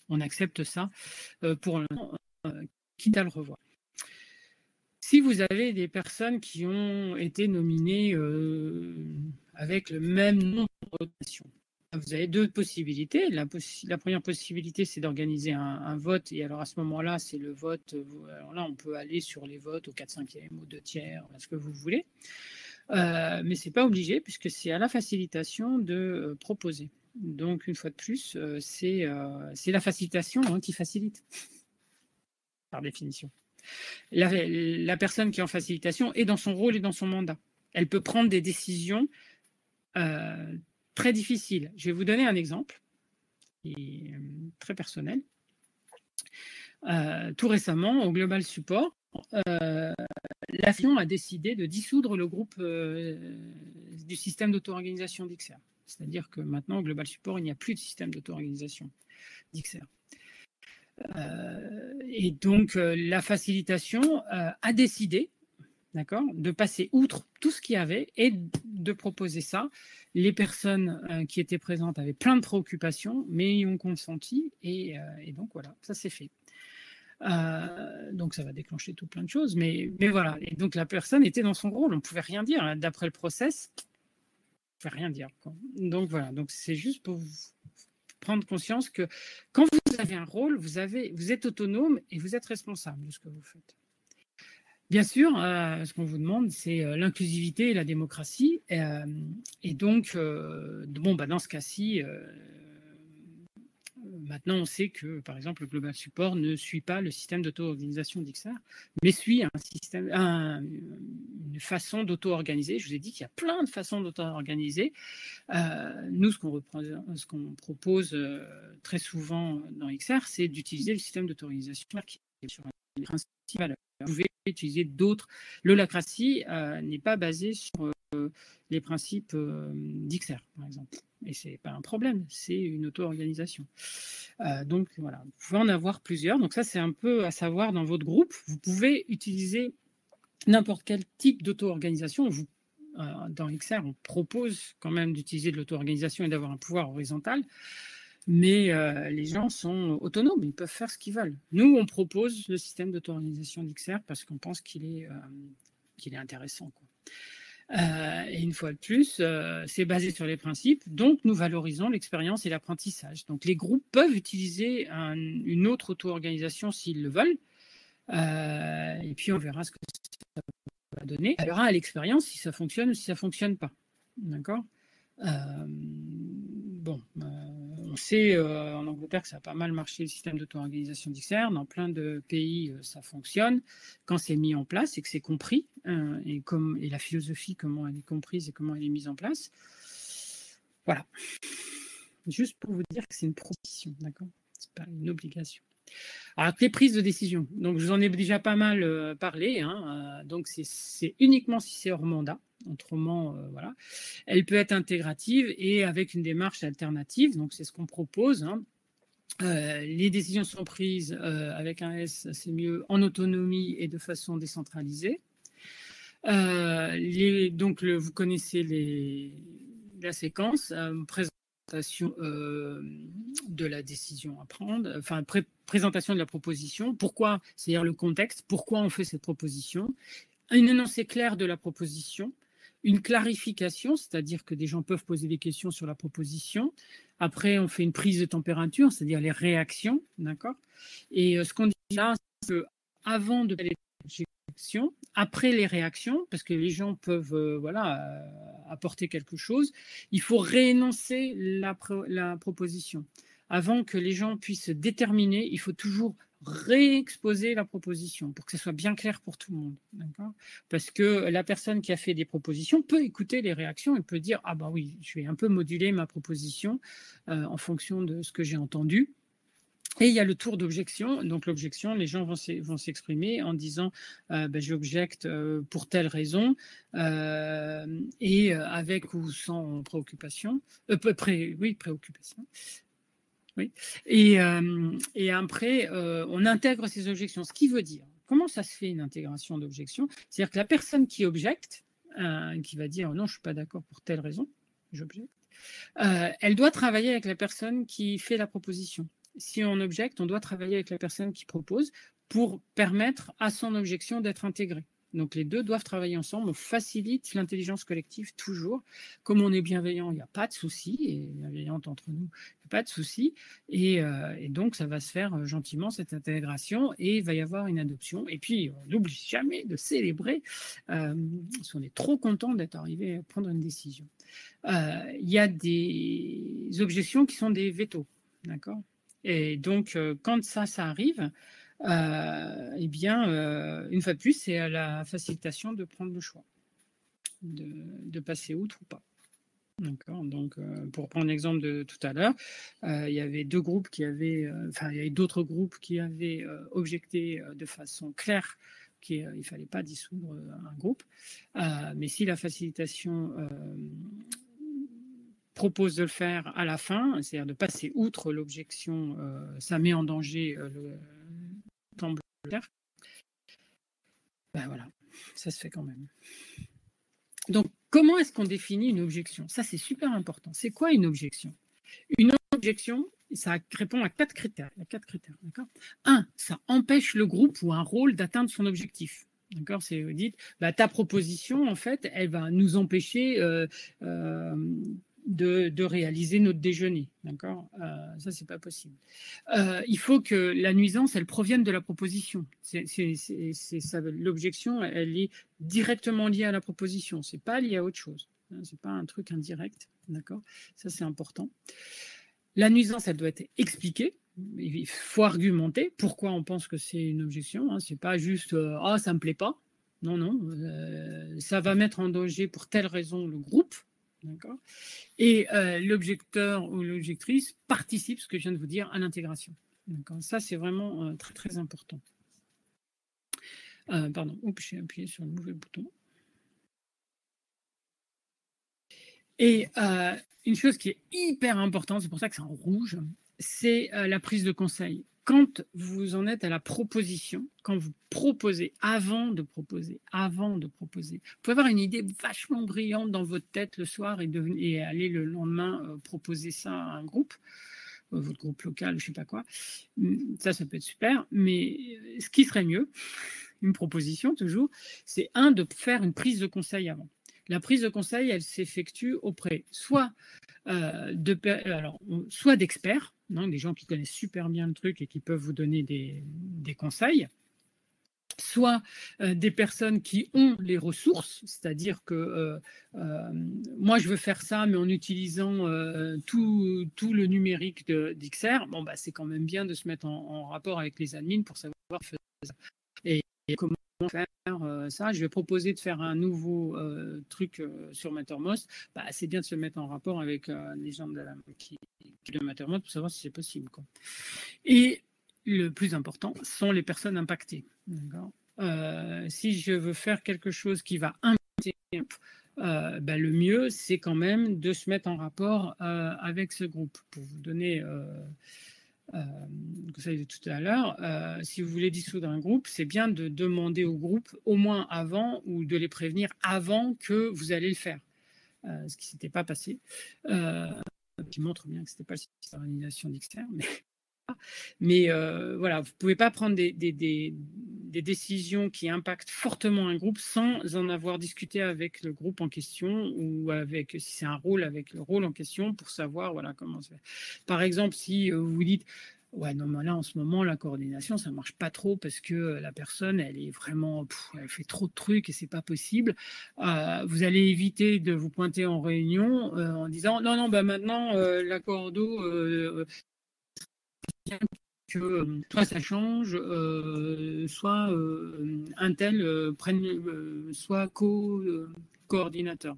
on accepte ça pour quitte à le revoir. Si vous avez des personnes qui ont été nominées avec le même nombre de rotations, vous avez 2 possibilités. La première possibilité, c'est d'organiser un vote. Et alors à ce moment-là, c'est le vote. Alors là, on peut aller sur les votes au 4/5, au 2/3, ce que vous voulez. Mais ce n'est pas obligé puisque c'est à la facilitation de proposer. Donc, une fois de plus, c'est la facilitation qui facilite, par définition. La personne qui est en facilitation est dans son rôle et dans son mandat. Elle peut prendre des décisions très difficiles. Je vais vous donner un exemple qui est très personnel. Tout récemment, au Global Support, la FION a décidé de dissoudre le groupe du système d'auto-organisation d'XR. C'est-à-dire que maintenant, au Global Support, il n'y a plus de système d'auto-organisation d'XR. Et donc, la facilitation a décidé, d'accord, de passer outre tout ce qu'il y avait et de proposer ça. Les personnes qui étaient présentes avaient plein de préoccupations, mais y ont consenti, et donc voilà, ça s'est fait. Donc ça va déclencher tout plein de choses, mais voilà. Et donc la personne était dans son rôle, on ne pouvait rien dire. D'après le process, fait rien dire, quoi. Donc voilà, donc c'est juste pour vous prendre conscience que quand vous avez un rôle, vous êtes autonome et vous êtes responsable de ce que vous faites. Bien sûr, ce qu'on vous demande, c'est l'inclusivité et la démocratie. Et donc, dans ce cas-ci, maintenant, on sait que, par exemple, le Global Support ne suit pas le système d'auto-organisation d'XR, mais suit une façon d'auto-organiser. Je vous ai dit qu'il y a plein de façons d'auto-organiser. Nous, ce qu'on propose très souvent dans XR, c'est d'utiliser le système d'auto-organisation qui est sur les principes valeurs. Vous pouvez utiliser d'autres. L'holacratie n'est pas basée sur les principes d'XR, par exemple. Et ce n'est pas un problème, c'est une auto-organisation. Donc voilà, vous pouvez en avoir plusieurs. Donc ça, c'est un peu à savoir dans votre groupe. Vous pouvez utiliser n'importe quel type d'auto-organisation. Dans XR, on propose quand même d'utiliser de l'auto-organisation et d'avoir un pouvoir horizontal. Mais les gens sont autonomes, ils peuvent faire ce qu'ils veulent. Nous, on propose le système d'auto-organisation d'XR parce qu'on pense qu'il est intéressant, quoi. Et une fois de plus, c'est basé sur les principes, donc nous valorisons l'expérience et l'apprentissage. Donc les groupes peuvent utiliser une autre auto-organisation s'ils le veulent, et puis on verra ce que ça va donner. On verra à l'expérience si ça fonctionne ou si ça ne fonctionne pas. D'accord ? On sait en Angleterre que ça a pas mal marché le système d'auto-organisation d'XR. Dans plein de pays, ça fonctionne quand c'est mis en place et que c'est compris, et la philosophie, comment elle est comprise et comment elle est mise en place. Voilà. Juste pour vous dire que c'est une proposition, d'accord ? C'est pas une obligation. Alors, les prises de décision. Donc, je vous en ai déjà pas mal parlé. Donc, c'est uniquement si c'est hors mandat. Autrement, voilà. Elle peut être intégrative et avec une démarche alternative. Donc, c'est ce qu'on propose. Les décisions sont prises avec un S, c'est mieux, en autonomie et de façon décentralisée. Vous connaissez la séquence. Présentation de la décision à prendre, enfin présentation de la proposition, pourquoi, c'est-à-dire le contexte, pourquoi on fait cette proposition, une énoncé clair de la proposition, une clarification, c'est-à-dire que des gens peuvent poser des questions sur la proposition. Après, on fait une prise de température, c'est-à-dire les réactions, d'accord ? Et ce qu'on dit là, c'est qu'avant de faire les objections, après les réactions, parce que les gens peuvent apporter quelque chose, il faut réénoncer la proposition. Avant que les gens puissent déterminer, il faut toujours réexposer la proposition pour que ce soit bien clair pour tout le monde. D'accord ? Parce que la personne qui a fait des propositions peut écouter les réactions et peut dire « Ah bah oui, je vais un peu moduler ma proposition en fonction de ce que j'ai entendu ». Et il y a le tour d'objection. Donc l'objection, les gens vont s'exprimer en disant j'objecte pour telle raison et avec ou sans préoccupation. Préoccupation. Oui. Et après, on intègre ces objections. Ce qui veut dire, comment ça se fait une intégration d'objection ? C'est-à-dire que la personne qui objecte, qui va dire non, je ne suis pas d'accord pour telle raison, j'objecte, elle doit travailler avec la personne qui fait la proposition. Si on objecte, on doit travailler avec la personne qui propose pour permettre à son objection d'être intégrée. Donc les deux doivent travailler ensemble, on facilite l'intelligence collective toujours. Comme on est bienveillant, il n'y a pas de souci, et bienveillante entre nous, il n'y a pas de souci. Et donc ça va se faire gentiment, cette intégration, et il va y avoir une adoption. Et puis on n'oublie jamais de célébrer, parce qu'on est trop content d'être arrivé à prendre une décision. Il y a des objections qui sont des vétos, d'accord ? Et donc quand ça arrive, une fois de plus, c'est à la facilitation de prendre le choix, de passer outre ou pas. D'accord. Donc, pour prendre l'exemple de tout à l'heure, il y avait deux groupes il y avait d'autres groupes qui avaient objecté de façon claire qu'il ne fallait pas dissoudre un groupe. Mais si la facilitation propose de le faire à la fin, c'est-à-dire de passer outre l'objection, ça met en danger le temple. Voilà, ça se fait quand même. Donc, comment est-ce qu'on définit une objection ? Ça, c'est super important. C'est quoi une objection ? Une objection, ça répond à 4 critères. Il y a 4 critères, d'accord ? 1, ça empêche le groupe ou un rôle d'atteindre son objectif. D'accord, c'est vous dites, bah, ta proposition, en fait, elle va nous empêcher de réaliser notre déjeuner. D'accord, ça, c'est pas possible. Il faut que la nuisance, elle provienne de la proposition. L'objection, elle est directement liée à la proposition. C'est pas lié à autre chose. C'est pas un truc indirect. D'accord, ça, c'est important. La nuisance, elle doit être expliquée. Il faut argumenter pourquoi on pense que c'est une objection. Hein. C'est pas juste ah, ça me plaît pas. Non, non, ça va mettre en danger pour telle raison le groupe. D'accord. Et l'objecteur ou l'objectrice participe, ce que je viens de vous dire, à l'intégration. D'accord. Ça, c'est vraiment très, très important. Pardon, oups, j'ai appuyé sur le mauvais bouton. Et une chose qui est hyper importante, c'est pour ça que c'est en rouge, c'est la prise de conseil. Quand vous en êtes à la proposition, quand vous proposez, avant de proposer, vous pouvez avoir une idée vachement brillante dans votre tête le soir et aller le lendemain proposer ça à un groupe, votre groupe local, je ne sais pas quoi. Ça peut être super, mais ce qui serait mieux, une proposition toujours, c'est de faire une prise de conseil avant. La prise de conseil, elle s'effectue auprès soit d'experts, des gens qui connaissent super bien le truc et qui peuvent vous donner des conseils, soit des personnes qui ont les ressources, c'est-à-dire que moi je veux faire ça, mais en utilisant tout le numérique d'XR, bon, bah, c'est quand même bien de se mettre en rapport avec les admins pour savoir faire ça. Et comment faire ça. Je vais proposer de faire un nouveau truc sur Mattermost. Bah, c'est bien de se mettre en rapport avec les gens de Mattermost pour savoir si c'est possible, quoi. Et le plus important sont les personnes impactées. Si je veux faire quelque chose qui va impacter, le mieux, c'est quand même de se mettre en rapport avec ce groupe. Pour vous donner comme ça, tout à l'heure, si vous voulez dissoudre un groupe, c'est bien de demander au groupe au moins avant ou de les prévenir avant que vous allez le faire. Ce qui ne s'était pas passé, qui montre bien que ce n'était pas la systématisation d'XR. Mais voilà, vous ne pouvez pas prendre des décisions qui impactent fortement un groupe sans en avoir discuté avec le groupe en question ou avec, si c'est un rôle, avec le rôle en question pour savoir voilà, comment se fait. Par exemple, si vous vous dites ouais, non, mais là, en ce moment, la coordination, ça ne marche pas trop parce que la personne, elle est vraiment, elle fait trop de trucs et c'est pas possible. Vous allez éviter de vous pointer en réunion en disant non, non, bah maintenant, la cordo, que soit ça change, soit un tel soit coordinateur.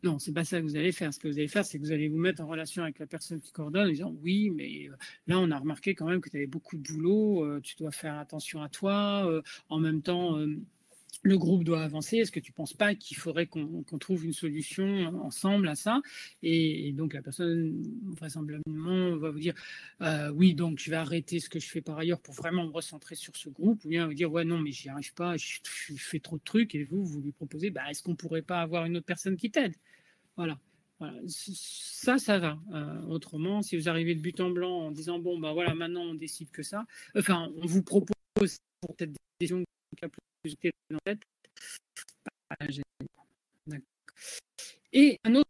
Non, c'est pas ça que vous allez faire. Ce que vous allez faire, c'est que vous allez vous mettre en relation avec la personne qui coordonne en disant oui, mais là, on a remarqué quand même que tu avais beaucoup de boulot, tu dois faire attention à toi. En même temps, le groupe doit avancer. Est-ce que tu ne penses pas qu'il faudrait qu'on trouve une solution ensemble à ça? Et donc, la personne, vraisemblablement, va vous dire oui, donc je vais arrêter ce que je fais par ailleurs pour vraiment me recentrer sur ce groupe. Ou bien vous dire ouais, non, mais j'y arrive pas, je fais trop de trucs. Et vous lui proposez est-ce qu'on ne pourrait pas avoir une autre personne qui t'aide? Voilà. Ça va. Autrement, si vous arrivez de but en blanc en disant bon, bah voilà, maintenant on décide que ça, enfin, on vous propose pour cette décision qui a plus été dans la tête. Et une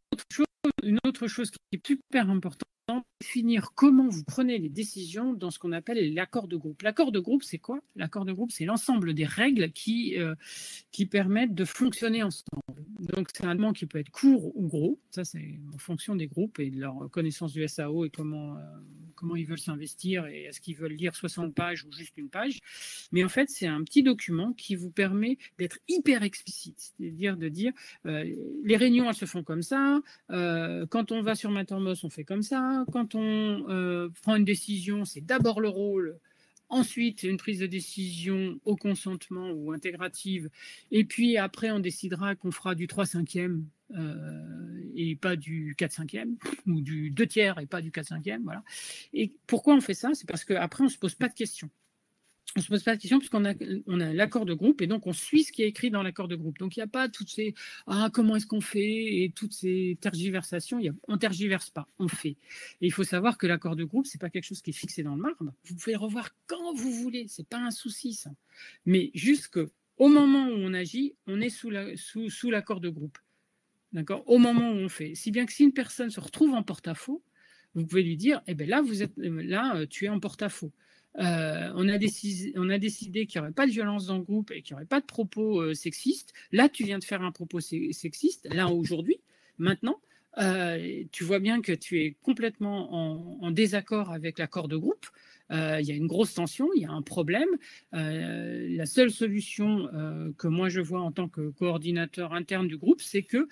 autre chose qui est super importante, définir comment vous prenez les décisions dans ce qu'on appelle l'accord de groupe. L'accord de groupe, c'est quoi? L'accord de groupe, c'est l'ensemble des règles qui permettent de fonctionner ensemble. Donc, c'est un document qui peut être court ou gros. Ça, c'est en fonction des groupes et de leur connaissance du SAO et comment ils veulent s'investir et est-ce qu'ils veulent lire 60 pages ou juste une page. Mais en fait, c'est un petit document qui vous permet d'être hyper explicite, c'est-à-dire de dire les réunions, elles se font comme ça. Quand on va sur Mattermost, on fait comme ça. Quand on prend une décision, c'est d'abord le rôle. Ensuite, une prise de décision au consentement ou intégrative. Et puis après, on décidera qu'on fera du 3/5e et pas du 4/5e, ou du 2/3 et pas du 4/5e. Voilà. Et pourquoi on fait ça? C'est parce qu'après, on ne se pose pas de questions. On ne se pose pas de questions puisqu'on a l'accord de groupe et donc on suit ce qui est écrit dans l'accord de groupe. Donc il n'y a pas toutes ces comment est-ce qu'on fait et toutes ces tergiversations. On ne tergiverse pas, on fait. Et il faut savoir que l'accord de groupe, ce n'est pas quelque chose qui est fixé dans le marbre. Vous pouvez le revoir quand vous voulez, ce n'est pas un souci ça. Mais juste que Au moment où on agit, on est sous l'accord de groupe. D'accord? Au moment où on fait. Si bien que si une personne se retrouve en porte-à-faux, vous pouvez lui dire, eh ben là, tu es en porte-à-faux. On a décidé qu'il n'y aurait pas de violence dans le groupe et qu'il n'y aurait pas de propos sexistes. Là, tu viens de faire un propos sexiste, là, aujourd'hui, maintenant. Tu vois bien que tu es complètement en désaccord avec l'accord de groupe. Il y a une grosse tension, il y a un problème. La seule solution que moi je vois en tant que coordinateur interne du groupe, c'est que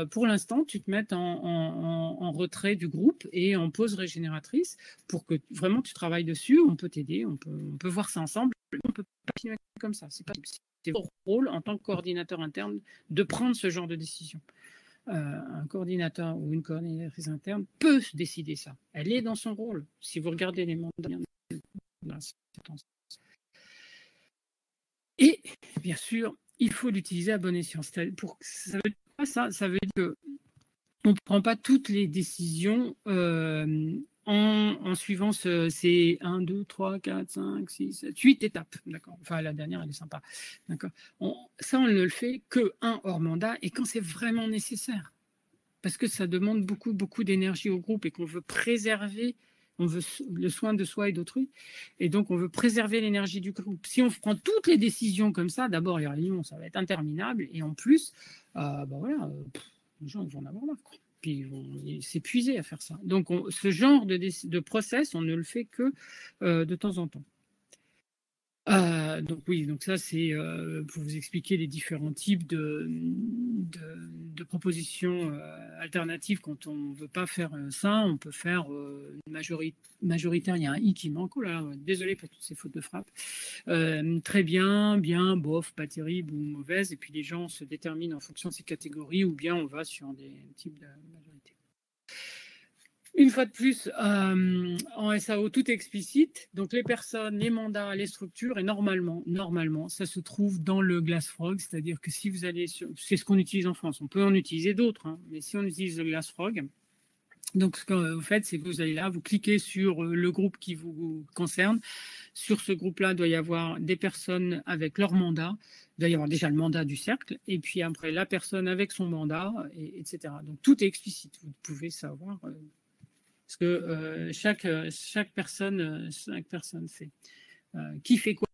pour l'instant, tu te mettes en retrait du groupe et en pause régénératrice pour que vraiment tu travailles dessus. On peut t'aider, on peut voir ça ensemble. On peut pas continuer comme ça. C'est votre rôle en tant que coordinateur interne de prendre ce genre de décision. Un coordinateur ou une coordinatrice interne peut décider ça. Elle est dans son rôle. Si vous regardez les mandats, et bien sûr, il faut l'utiliser à bon escient. Ça veut dire quoi, ça? Ça veut dire que on ne prend pas toutes les décisions en suivant ces 1, 2, 3, 4, 5, 6, 7, 8 étapes. D'accord. Enfin, la dernière, elle est sympa. D'accord. Ça, on ne le fait que hors mandat et quand c'est vraiment nécessaire. Parce que ça demande beaucoup, beaucoup d'énergie au groupe et qu'on veut préserver, on veut le soin de soi et d'autrui. Et donc, on veut préserver l'énergie du groupe. Si on prend toutes les décisions comme ça, d'abord, les réunions, ça va être interminable. Et en plus, les gens ils vont en avoir marre. Quoi. Puis ils vont s'épuiser à faire ça. Donc, ce genre de process, on ne le fait que de temps en temps. Donc oui, donc ça c'est pour vous expliquer les différents types de propositions alternatives quand on ne veut pas faire ça. On peut faire une majoritaire, il y a un i qui manque, oh là, désolé pour toutes ces fautes de frappe. Très bien, bien, bof, pas terrible ou mauvaise, et puis les gens se déterminent en fonction de ces catégories, ou bien on va sur des types de majorité. Une fois de plus, en SAO, tout est explicite. Donc, les personnes, les mandats, les structures, et normalement, ça se trouve dans le GlassFrog. C'est-à-dire que si vous allez sur... C'est ce qu'on utilise en France. On peut en utiliser d'autres, hein, mais si on utilise le GlassFrog, donc ce que vous faites, c'est que vous allez là, vous cliquez sur le groupe qui vous concerne. Sur ce groupe-là, il doit y avoir des personnes avec leur mandat. Il doit y avoir déjà le mandat du cercle, et puis après, la personne avec son mandat, etc. Donc, tout est explicite. Vous pouvez savoir... Parce que chaque personne fait. Qui fait quoi?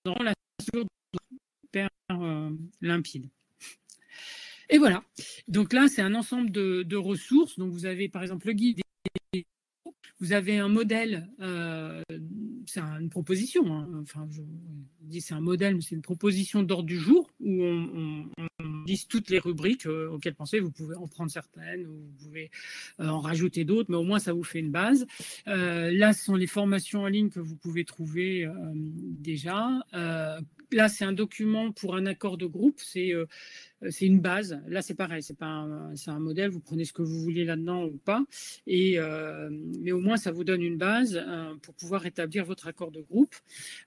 Dans la structure hyper limpide. Et voilà. Donc là, c'est un ensemble de ressources. Donc vous avez par exemple le guide. Vous avez un modèle, c'est une proposition, hein. Enfin, je dis c'est un modèle, mais c'est une proposition d'ordre du jour où on liste toutes les rubriques auxquelles pensez. Vous pouvez en prendre certaines, ou vous pouvez en rajouter d'autres, mais au moins ça vous fait une base. Là, ce sont les formations en ligne que vous pouvez trouver déjà. Là, c'est un document pour un accord de groupe, c'est une base. Là, c'est pareil, c'est un modèle, vous prenez ce que vous voulez là-dedans ou pas, mais au moins, ça vous donne une base pour pouvoir établir votre accord de groupe.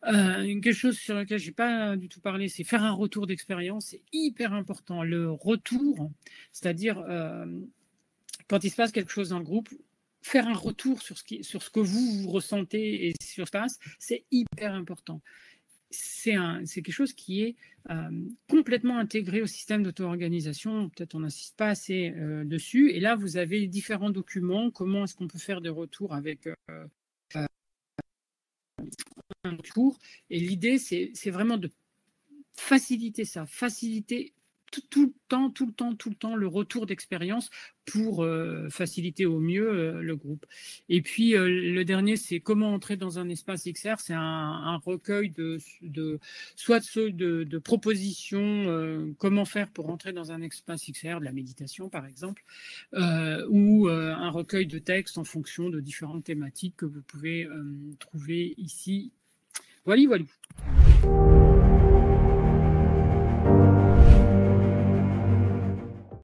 Quelque chose sur laquelle je n'ai pas du tout parlé, c'est faire un retour d'expérience. C'est hyper important. Le retour, c'est-à-dire quand il se passe quelque chose dans le groupe, faire un retour sur ce que vous ressentez et sur ce qui se passe, c'est hyper important. C'est quelque chose qui est complètement intégré au système d'auto-organisation. Peut-être on n'insiste pas assez dessus. Et là, vous avez différents documents. Comment est-ce qu'on peut faire des retours avec un retour? Et l'idée, c'est vraiment de faciliter ça, faciliter tout le temps le retour d'expérience pour faciliter au mieux le groupe. Et puis le dernier, c'est comment entrer dans un espace XR. C'est un recueil de propositions, comment faire pour entrer dans un espace XR, de la méditation par exemple, ou un recueil de textes en fonction de différentes thématiques que vous pouvez trouver ici. Voilà.